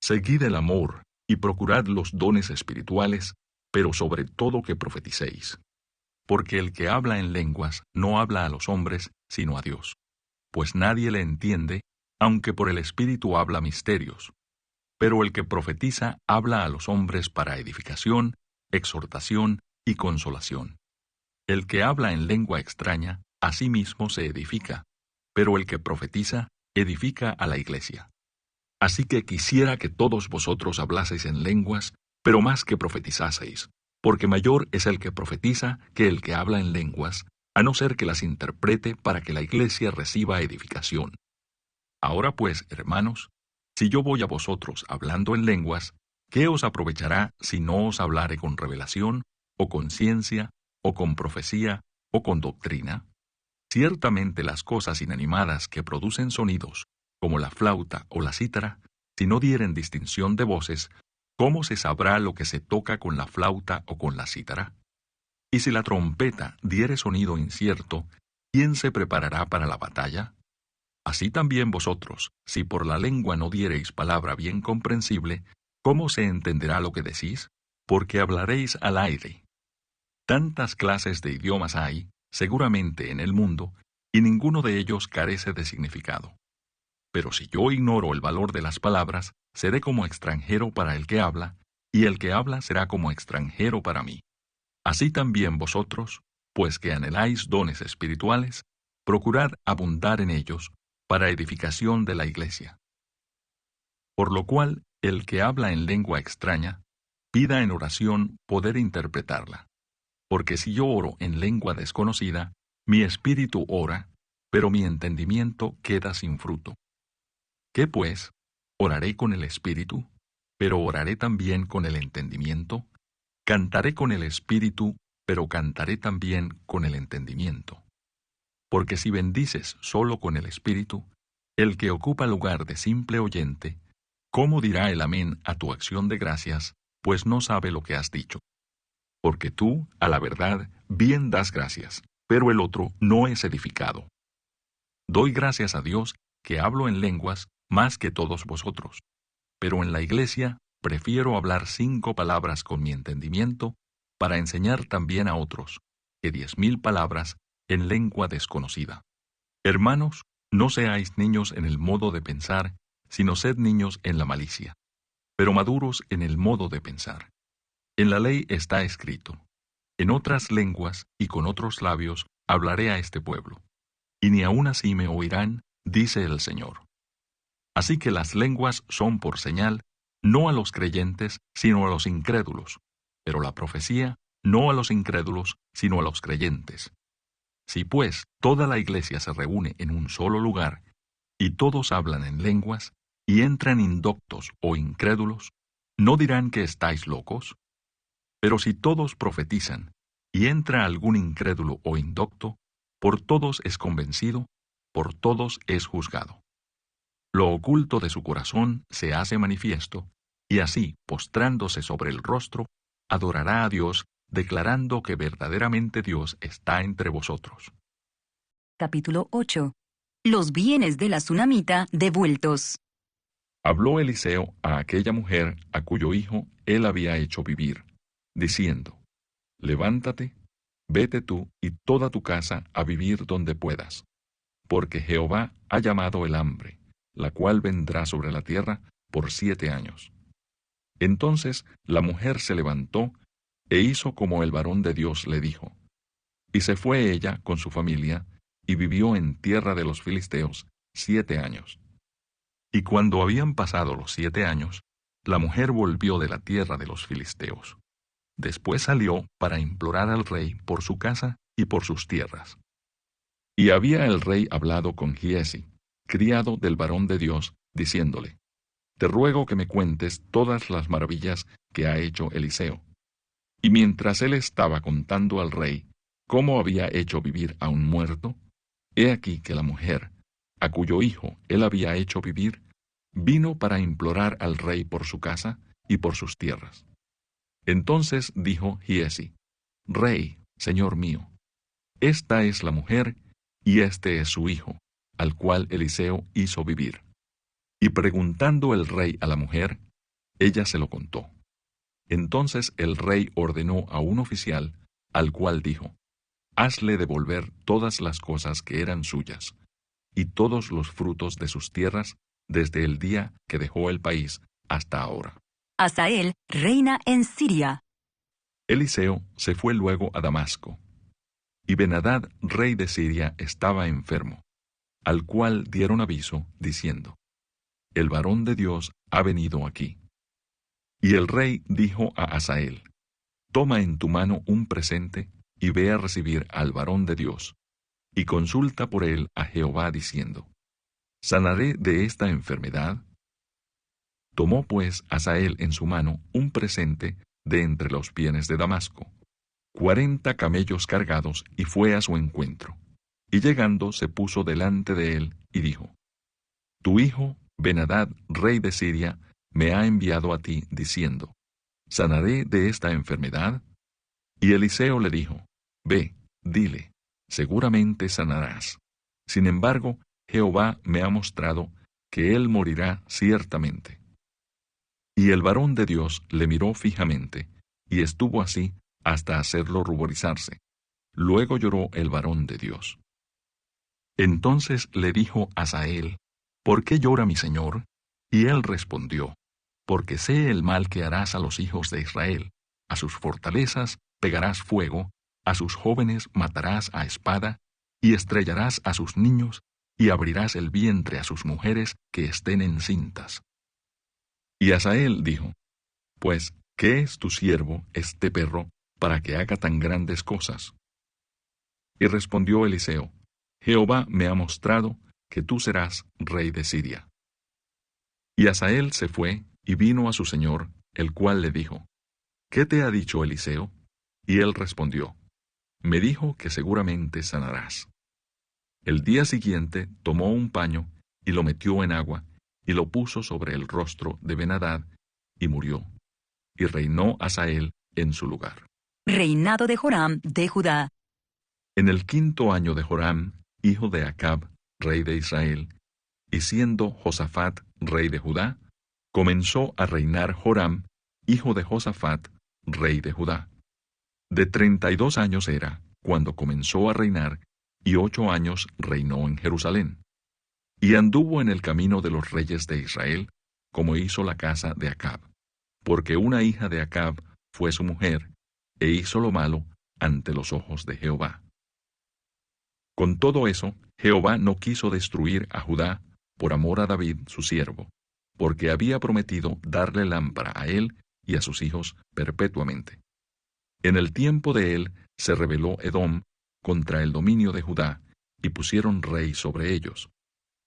Seguid el amor y procurad los dones espirituales, pero sobre todo que profeticéis. Porque el que habla en lenguas no habla a los hombres, sino a Dios, pues nadie le entiende, aunque por el Espíritu habla misterios. Pero el que profetiza habla a los hombres para edificación, exhortación y consolación. El que habla en lengua extraña, a sí mismo se edifica, pero el que profetiza, edifica a la iglesia. Así que quisiera que todos vosotros hablaseis en lenguas, pero más que profetizaseis, porque mayor es el que profetiza que el que habla en lenguas, a no ser que las interprete para que la iglesia reciba edificación. Ahora pues, hermanos, si yo voy a vosotros hablando en lenguas, ¿qué os aprovechará si no os hablare con revelación, o con ciencia, o con profecía, o con doctrina? Ciertamente las cosas inanimadas que producen sonidos, como la flauta o la cítara, si no dieren distinción de voces, ¿cómo se sabrá lo que se toca con la flauta o con la cítara? Y si la trompeta diere sonido incierto, ¿quién se preparará para la batalla? Así también vosotros, si por la lengua no diereis palabra bien comprensible, ¿cómo se entenderá lo que decís? Porque hablaréis al aire. Tantas clases de idiomas hay, seguramente en el mundo, y ninguno de ellos carece de significado. Pero si yo ignoro el valor de las palabras, seré como extranjero para el que habla, y el que habla será como extranjero para mí. Así también vosotros, pues que anheláis dones espirituales, procurad abundar en ellos, para edificación de la iglesia. Por lo cual, el que habla en lengua extraña, pida en oración poder interpretarla. Porque si yo oro en lengua desconocida, mi espíritu ora, pero mi entendimiento queda sin fruto. ¿Qué pues? ¿Oraré con el espíritu, pero oraré también con el entendimiento? ¿Cantaré con el espíritu, pero cantaré también con el entendimiento? Porque si bendices solo con el espíritu, el que ocupa lugar de simple oyente, ¿cómo dirá el amén a tu acción de gracias, pues no sabe lo que has dicho? Porque tú, a la verdad, bien das gracias, pero el otro no es edificado. Doy gracias a Dios que hablo en lenguas más que todos vosotros, pero en la iglesia prefiero hablar 5 palabras con mi entendimiento para enseñar también a otros, que 10,000 palabras en lengua desconocida. Hermanos, no seáis niños en el modo de pensar, sino sed niños en la malicia, pero maduros en el modo de pensar. En la ley está escrito: en otras lenguas y con otros labios hablaré a este pueblo, y ni aun así me oirán, dice el Señor. Así que las lenguas son por señal, no a los creyentes, sino a los incrédulos, pero la profecía no a los incrédulos, sino a los creyentes. Si pues toda la iglesia se reúne en un solo lugar, y todos hablan en lenguas, y entran indoctos o incrédulos, ¿no dirán que estáis locos? Pero si todos profetizan, y entra algún incrédulo o indocto, por todos es convencido, por todos es juzgado. Lo oculto de su corazón se hace manifiesto, y así, postrándose sobre el rostro, adorará a Dios, declarando que verdaderamente Dios está entre vosotros. Capítulo 8. Los bienes de la tsunamita devueltos. Habló Eliseo a aquella mujer a cuyo hijo él había hecho vivir, diciendo: levántate, vete tú y toda tu casa a vivir donde puedas, porque Jehová ha llamado el hambre, la cual vendrá sobre la tierra por 7 años. Entonces la mujer se levantó e hizo como el varón de Dios le dijo. Y se fue ella con su familia y vivió en tierra de los filisteos 7 años. Y cuando habían pasado los 7 años, la mujer volvió de la tierra de los filisteos. Después salió para implorar al rey por su casa y por sus tierras. Y había el rey hablado con Giezi, criado del varón de Dios, diciéndole: te ruego que me cuentes todas las maravillas que ha hecho Eliseo. Y mientras él estaba contando al rey cómo había hecho vivir a un muerto, he aquí que la mujer, a cuyo hijo él había hecho vivir, vino para implorar al rey por su casa y por sus tierras. Entonces dijo Giezi: Rey, señor mío, esta es la mujer y este es su hijo, al cual Eliseo hizo vivir. Y preguntando el rey a la mujer, Ella se lo contó. Entonces el rey ordenó a un oficial, al cual dijo: «Hazle devolver todas las cosas que eran suyas, y todos los frutos de sus tierras, desde el día que dejó el país hasta ahora». Hazael reina en Siria. Eliseo se fue luego a Damasco, y Ben-Hadad, rey de Siria, estaba enfermo, al cual dieron aviso, diciendo: «El varón de Dios ha venido aquí». Y el rey dijo a Hazael: «Toma en tu mano un presente, y ve a recibir al varón de Dios, y consulta por él a Jehová, diciendo: ¿sanaré de esta enfermedad?». Tomó pues Hazael en su mano un presente de entre los bienes de Damasco, 40 camellos cargados, y fue a su encuentro. Y llegando se puso delante de él, y dijo: «Tu hijo, Ben-Hadad, rey de Siria, me ha enviado a ti, diciendo: ¿sanaré de esta enfermedad?». Y Eliseo le dijo: «Ve, dile, seguramente sanarás. Sin embargo, Jehová me ha mostrado que él morirá ciertamente». Y el varón de Dios le miró fijamente, y estuvo así hasta hacerlo ruborizarse. Luego lloró el varón de Dios. Entonces le dijo Hazael: «¿Por qué llora mi señor?». Y él respondió: «Porque sé el mal que harás a los hijos de Israel. A sus fortalezas pegarás fuego, a sus jóvenes matarás a espada, y estrellarás a sus niños, y abrirás el vientre a sus mujeres que estén encintas». Y Hazael dijo: «Pues, ¿qué es tu siervo, este perro, para que haga tan grandes cosas?». Y respondió Eliseo: «Jehová me ha mostrado que tú serás rey de Siria». Y Hazael se fue y vino a su señor, el cual le dijo: «¿Qué te ha dicho Eliseo?». Y él respondió: «Me dijo que seguramente sanarás». El día siguiente tomó un paño y lo metió en agua, y lo puso sobre el rostro de Ben-Hadad, y murió. Y reinó Hazael en su lugar. Reinado de Joram de Judá. En el 5.º año de Joram, hijo de Acab, rey de Israel, y siendo Josafat rey de Judá, comenzó a reinar Joram, hijo de Josafat, rey de Judá. De 32 años era cuando comenzó a reinar, y 8 años reinó en Jerusalén. Y anduvo en el camino de los reyes de Israel, como hizo la casa de Acab, porque una hija de Acab fue su mujer, e hizo lo malo ante los ojos de Jehová. Con todo eso, Jehová no quiso destruir a Judá por amor a David su siervo, porque había prometido darle lámpara a él y a sus hijos perpetuamente. En el tiempo de él se rebeló Edom contra el dominio de Judá, y pusieron rey sobre ellos.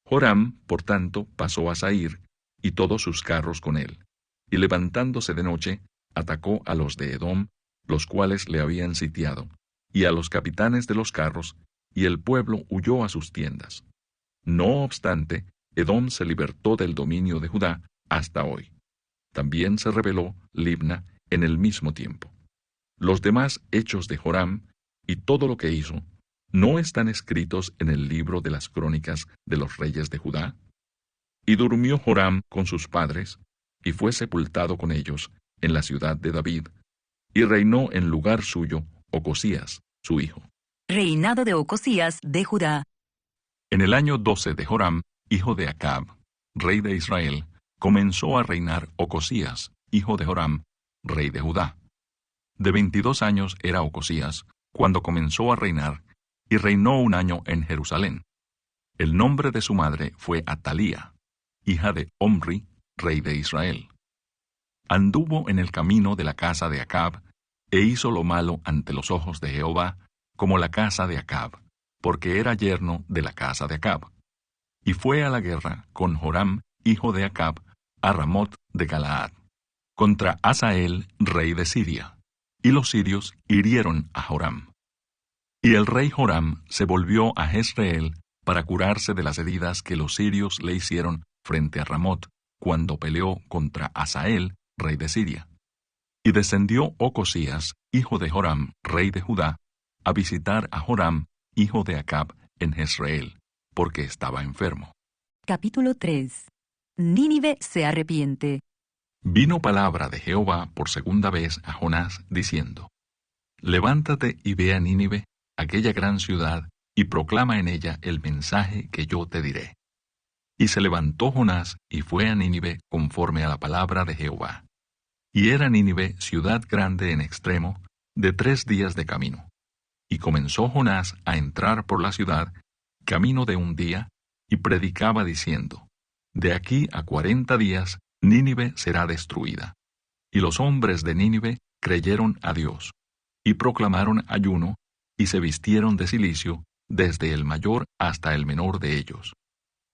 Joram, por tanto, pasó a Zair, y todos sus carros con él, y levantándose de noche, atacó a los de Edom, los cuales le habían sitiado, y a los capitanes de los carros, y el pueblo huyó a sus tiendas. No obstante, Edom se libertó del dominio de Judá hasta hoy. También se rebeló Libna en el mismo tiempo. Los demás hechos de Joram, y todo lo que hizo, ¿no están escritos en el libro de las crónicas de los reyes de Judá? Y durmió Joram con sus padres, y fue sepultado con ellos en la ciudad de David, y reinó en lugar suyo Ocosías, su hijo. Reinado de Ocosías de Judá. En el año 12 de Joram, hijo de Acab, rey de Israel, comenzó a reinar Ocosías, hijo de Joram, rey de Judá. De 22 años era Ocosías cuando comenzó a reinar, y reinó 1 año en Jerusalén. El nombre de su madre fue Atalía, hija de Omri, rey de Israel. Anduvo en el camino de la casa de Acab, e hizo lo malo ante los ojos de Jehová, como la casa de Acab, porque era yerno de la casa de Acab. Y fue a la guerra con Joram, hijo de Acab, a Ramot de Galaad, contra Hazael, rey de Siria. Y los sirios hirieron a Joram. Y el rey Joram se volvió a Jezreel para curarse de las heridas que los sirios le hicieron frente a Ramot, cuando peleó contra Hazael, rey de Siria. Y descendió Ocosías, hijo de Joram, rey de Judá, a visitar a Joram, hijo de Acab, en Jezreel, porque estaba enfermo. Capítulo 3. Nínive se arrepiente. Vino palabra de Jehová por segunda vez a Jonás, diciendo: Levántate y ve a Nínive, aquella gran ciudad, y proclama en ella el mensaje que yo te diré. Y se levantó Jonás y fue a Nínive conforme a la palabra de Jehová. Y era Nínive ciudad grande en extremo, de 3 días de camino. Y comenzó Jonás a entrar por la ciudad, camino de 1 día, y predicaba diciendo: De aquí a 40 días Nínive será destruida. Y los hombres de Nínive creyeron a Dios, y proclamaron ayuno, y se vistieron de cilicio, desde el mayor hasta el menor de ellos.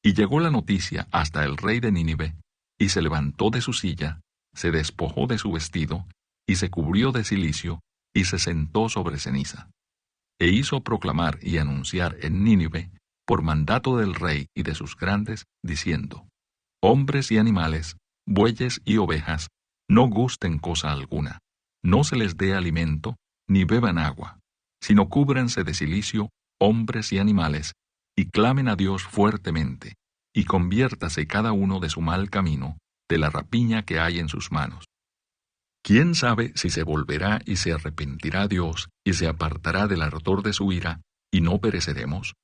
Y llegó la noticia hasta el rey de Nínive, y se levantó de su silla, se despojó de su vestido, y se cubrió de cilicio, y se sentó sobre ceniza. E hizo proclamar y anunciar en Nínive, por mandato del rey y de sus grandes, diciendo: Hombres y animales, bueyes y ovejas, no gusten cosa alguna, no se les dé alimento, ni beban agua, sino cúbranse de cilicio, hombres y animales, y clamen a Dios fuertemente, y conviértase cada uno de su mal camino, de la rapiña que hay en sus manos. ¿Quién sabe si se volverá y se arrepentirá Dios, y se apartará del ardor de su ira, y no pereceremos?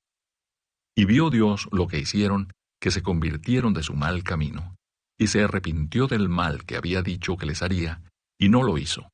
Y vio Dios lo que hicieron, que se convirtieron de su mal camino, y se arrepintió del mal que había dicho que les haría, y no lo hizo.